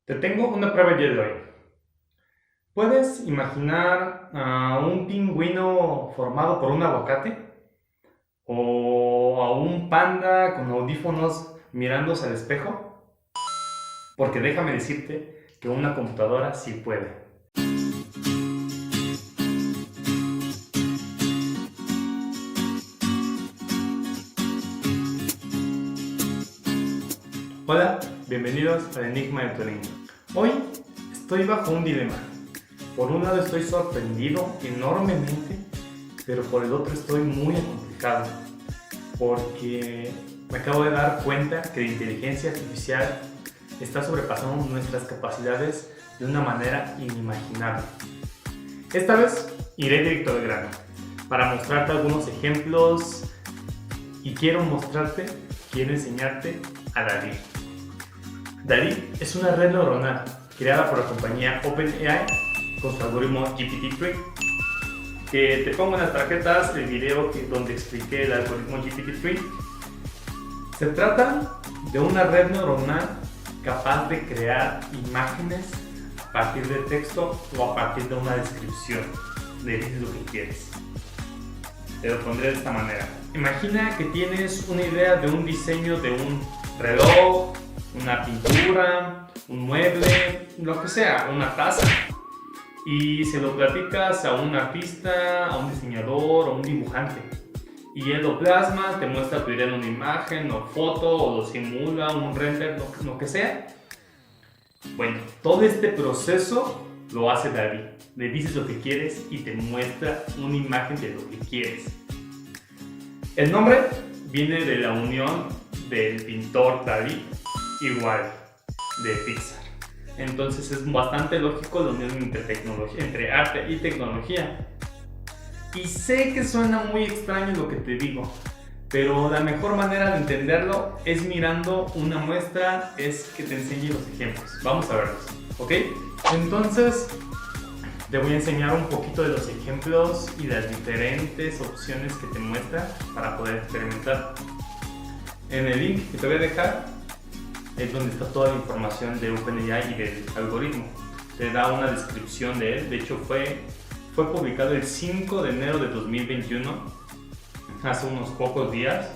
Te tengo una prueba el día de hoy. ¿Puedes imaginar a un pingüino formado por un aguacate? ¿O a un panda con audífonos mirándose al espejo? Porque déjame decirte que una computadora sí puede. Hola, bienvenidos al Enigma de Turing. Hoy estoy bajo un dilema. Por un lado estoy sorprendido enormemente, pero por el otro estoy muy complicado, porque me acabo de dar cuenta que la inteligencia artificial está sobrepasando nuestras capacidades de una manera inimaginable. Esta vez iré directo al grano, para mostrarte algunos ejemplos y quiero enseñarte a DALL-E. DALL-E es una red neuronal creada por la compañía OpenAI con su algoritmo GPT-3, que te pongo en las tarjetas el video donde expliqué el algoritmo GPT-3. Se trata de una red neuronal capaz de crear imágenes a partir de texto o a partir de una descripción. Le dices lo que quieres. Te lo pondré de esta manera. Imagina que tienes una idea de un diseño de un reloj, una pintura, un mueble, lo que sea, una taza. Y se lo platicas a un artista, a un diseñador o un dibujante. Y él lo plasma, te muestra tu idea en una imagen o foto, o lo simula, un render, lo que sea. Bueno, todo este proceso lo hace DALL-E. Le dices lo que quieres y te muestra una imagen de lo que quieres. El nombre viene de la unión del pintor Dalí, igual de Pixar. Entonces es bastante lógico la unión entre arte y tecnología. Y sé que suena muy extraño lo que te digo, pero la mejor manera de entenderlo es mirando una muestra, es que te enseñe los ejemplos. Vamos a verlos, ¿ok? Entonces te voy a enseñar un poquito de los ejemplos y las diferentes opciones que te muestra para poder experimentar. En el link que te voy a dejar es donde está toda la información de OpenAI y del algoritmo. Te da una descripción de él. De hecho fue publicado el 5 de enero de 2021, hace unos pocos días,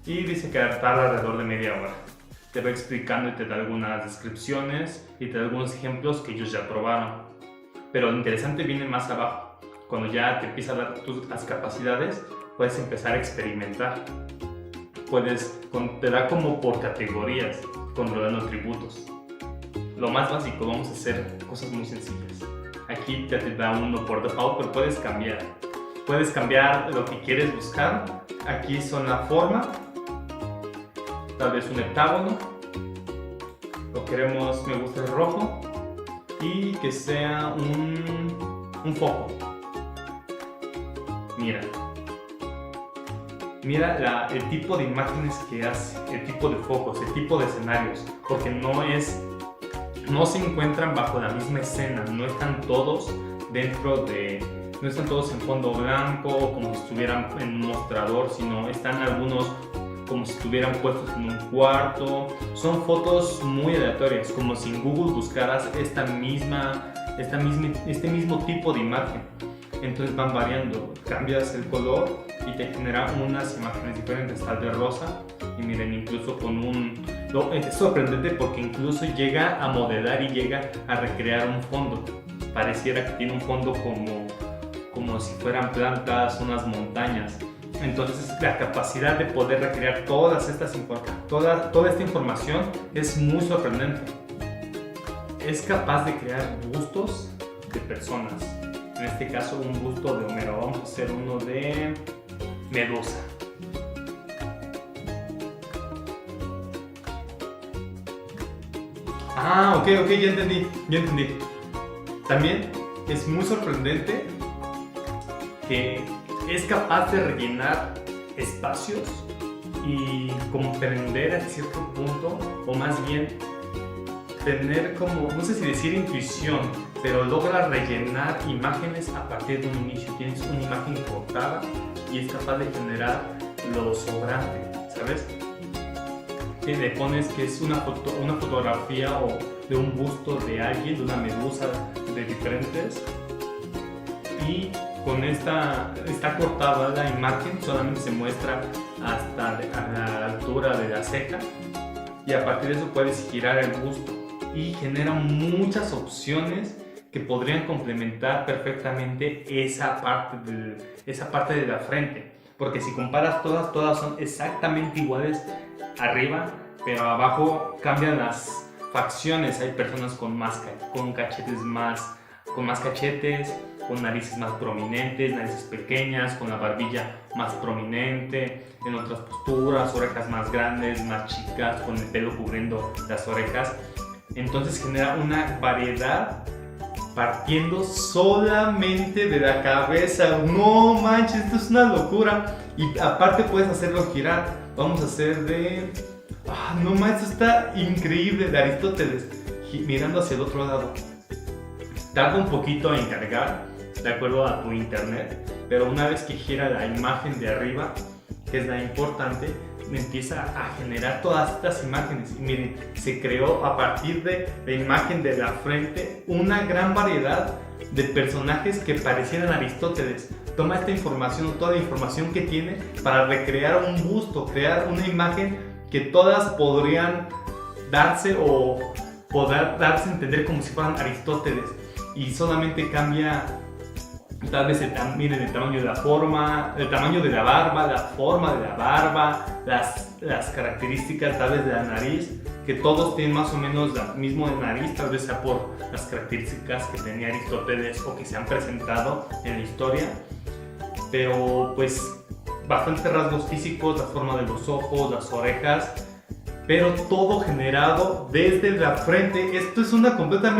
y dice que tarda alrededor de media hora. Te va explicando y te da algunas descripciones y te da algunos ejemplos que ellos ya probaron. Pero lo interesante viene más abajo. Cuando ya te empieza a dar las capacidades, puedes empezar a experimentar. Te da como por categorías, controlando atributos. Lo más básico, vamos a hacer cosas muy sencillas. Aquí te da uno por default, pero puedes cambiar. Puedes cambiar lo que quieres buscar. Aquí son la forma, tal vez un heptágono. Lo queremos, me gusta el rojo. Y que sea un foco. Mira el tipo de imágenes que hace, el tipo de focos, el tipo de escenarios, porque no se encuentran bajo la misma escena, no están todos no están todos en fondo blanco como si estuvieran en un mostrador, sino están algunos como si estuvieran puestos en un cuarto. Son fotos muy aleatorias, como si en Google buscaras este mismo tipo de imagen. Entonces van variando, cambias el color y te genera unas imágenes diferentes, tal de rosa. Y miren, incluso es sorprendente porque incluso llega a modelar y llega a recrear un fondo. Pareciera que tiene un fondo como si fueran plantas, unas montañas. Entonces la capacidad de poder recrear toda esta información es muy sorprendente. Es capaz de crear bustos de personas. En este caso un busto de Homero. Vamos a hacer uno de Medusa. Ok, ya entendí. También es muy sorprendente que es capaz de rellenar espacios y comprender a cierto punto, o más bien tener como, no sé si decir intuición, pero logra rellenar imágenes a partir de un inicio. Tienes una imagen cortada y es capaz de generar lo sobrante, ¿sabes? le pones que es una fotografía o de un busto de alguien, de una medusa de diferentes, y con está cortada la imagen, solamente se muestra hasta a la altura de la ceja, y a partir de eso puedes girar el busto y genera muchas opciones que podrían complementar perfectamente esa parte de la frente, porque si comparas todas son exactamente iguales arriba, pero abajo cambian las facciones. Hay personas con cachetes con más cachetes, con narices más prominentes, narices pequeñas, con la barbilla más prominente, en otras posturas, orejas más grandes, más chicas, con el pelo cubriendo las orejas. Entonces genera una variedad partiendo solamente de la cabeza. No manches, esto es una locura. Y aparte puedes hacerlo girar. Vamos a hacer de... no manches, está increíble, de Aristóteles, mirando hacia el otro lado. Tarda un poquito en cargar, de acuerdo a tu internet, pero una vez que gira la imagen de arriba, que es la importante, empieza a generar todas estas imágenes. Y miren, se creó a partir de la imagen de la frente una gran variedad de personajes que parecían a Aristóteles. Toma esta información, toda la información que tiene, para recrear un busto, crear una imagen que todas podrían darse o poder darse a entender como si fueran Aristóteles. Y solamente cambia tal vez el tamaño de la forma, el tamaño de la barba, la forma de la barba, las características tal vez de la nariz, que todos tienen más o menos la misma nariz, tal vez sea por las características que tenía Aristóteles o que se han presentado en la historia, pero pues bastantes rasgos físicos, la forma de los ojos, las orejas, pero todo generado desde la frente. Esto es una completa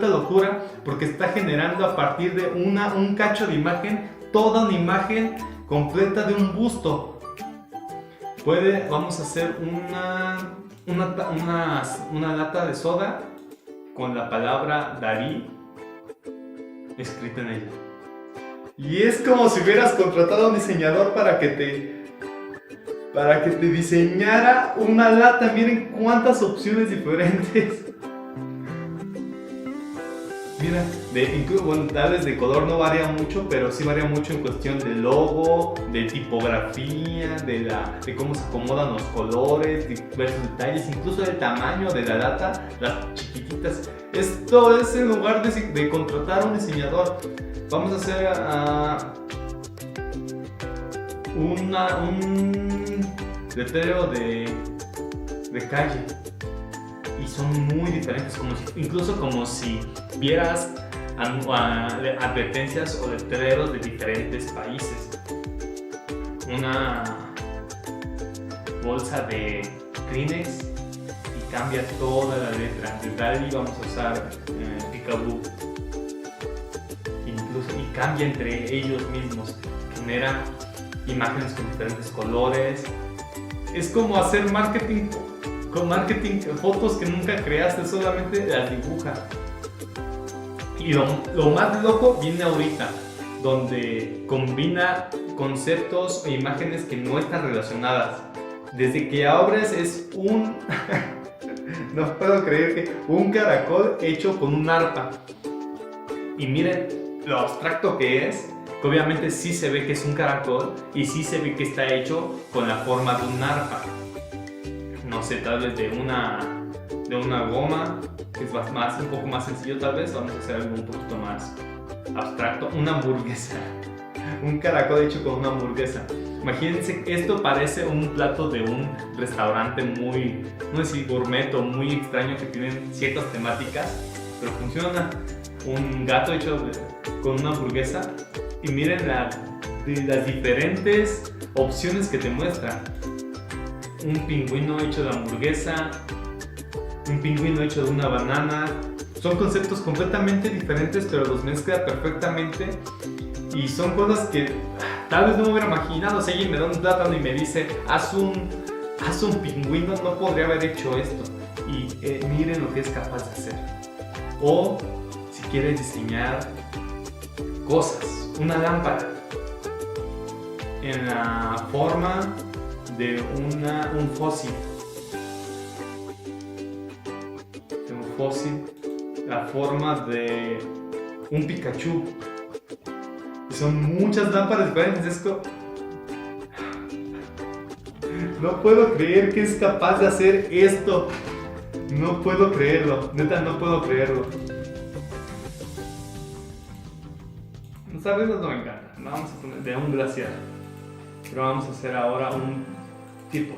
locura, porque está generando a partir de un cacho de imagen, toda una imagen completa de un busto. Vamos a hacer una lata de soda con la palabra Dalí escrita en ella. Y es como si hubieras contratado a un diseñador para que te diseñara una lata. Miren cuántas opciones diferentes. Mira, tal vez de color no varía mucho, pero sí varía mucho en cuestión de logo, de tipografía, de cómo se acomodan los colores, diversos detalles, incluso del tamaño de la lata, las chiquititas. Esto es en lugar de contratar a un diseñador. Vamos a hacer un letrero de calle, y son muy diferentes, incluso como si vieras advertencias o letreros de diferentes países. Una bolsa de Kleenex y cambia toda la letra. De Dalí vamos a usar Picaboo, y cambia entre ellos mismos, genera imágenes con diferentes colores. Es como hacer marketing, fotos que nunca creaste, solamente las dibuja. Y lo más loco viene ahorita, donde combina conceptos e imágenes que no están relacionadas. Desde que abres es no puedo creer que un caracol hecho con un arpa. Y miren lo abstracto que es, que obviamente sí se ve que es un caracol y sí se ve que está hecho con la forma de un arpa. No sé, tal vez de una goma, que es un poco más sencillo tal vez. Vamos a hacer algo un poquito más abstracto. Una hamburguesa. Un caracol hecho con una hamburguesa. Imagínense, esto parece un plato de un restaurante muy, no sé si gourmet o muy extraño, que tienen ciertas temáticas, pero funciona. Un gato hecho con una hamburguesa, y miren las diferentes opciones que te muestra. Un pingüino hecho de hamburguesa, un pingüino hecho de una banana. Son conceptos completamente diferentes, pero los mezcla perfectamente, y son cosas que tal vez no me hubiera imaginado. Si alguien me da un plátano y me dice haz un pingüino, no podría haber hecho esto. Y miren lo que es capaz de hacer. O si quieres diseñar cosas, una lámpara en la forma de un fósil, fósil la forma de un Pikachu. Y son muchas lámparas diferentes. No puedo creer que es capaz de hacer esto. No puedo creerlo, neta, no puedo creerlo. Los arreglos no me encantan. Vamos a poner de un glaciar. Pero vamos a hacer ahora un teapot.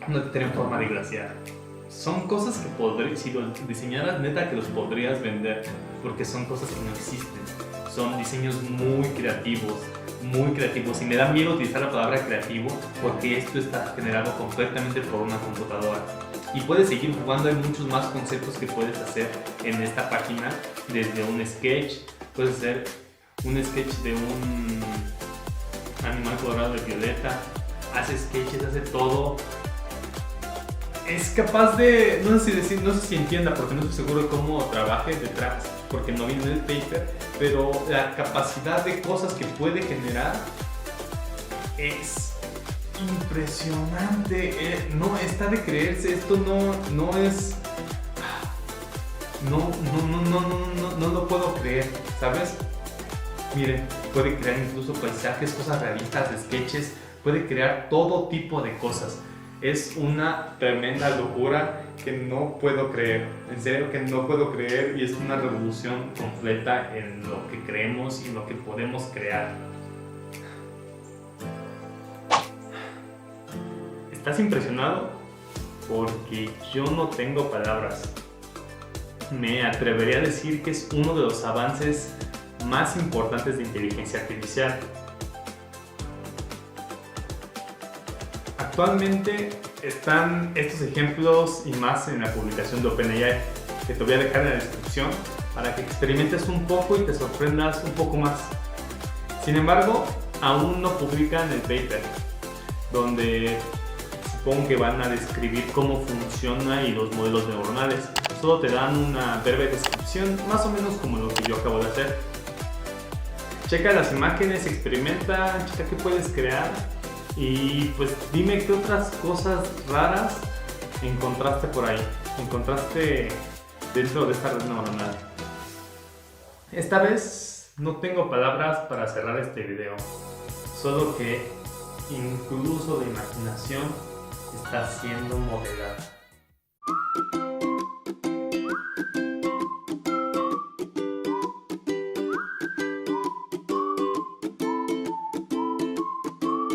No tienen forma de glaciar. Son cosas que si lo diseñaras, neta que los podrías vender, porque son cosas que no existen. Son diseños muy creativos, y me da miedo utilizar la palabra creativo porque esto está generado completamente por una computadora. Y puedes seguir jugando, hay muchos más conceptos que puedes hacer en esta página, desde un sketch, puedes hacer un sketch de un animal colorado de violeta, hace sketches, hace todo. Es capaz de, no sé si entienda, porque no estoy seguro de cómo trabaje detrás, porque no viene en el paper, pero la capacidad de cosas que puede generar es impresionante. No está de creerse, esto no es, no lo puedo creer, ¿sabes? Miren, puede crear incluso paisajes, cosas realistas, sketches, puede crear todo tipo de cosas. Es una tremenda locura que no puedo creer, en serio que no puedo creer, y es una revolución completa en lo que creemos y en lo que podemos crear. ¿Estás impresionado? Porque yo no tengo palabras. Me atrevería a decir que es uno de los avances más importantes de inteligencia artificial. Actualmente están estos ejemplos y más en la publicación de OpenAI, que te voy a dejar en la descripción para que experimentes un poco y te sorprendas un poco más. Sin embargo, aún no publican el paper, donde supongo que van a describir cómo funciona y los modelos neuronales. Solo te dan una breve descripción, más o menos como lo que yo acabo de hacer. Checa las imágenes, experimenta, checa qué puedes crear. Y pues dime qué otras cosas raras encontraste por ahí, encontraste dentro de esta red neuronal. Esta vez no tengo palabras para cerrar este video, solo que incluso la imaginación está siendo modelada.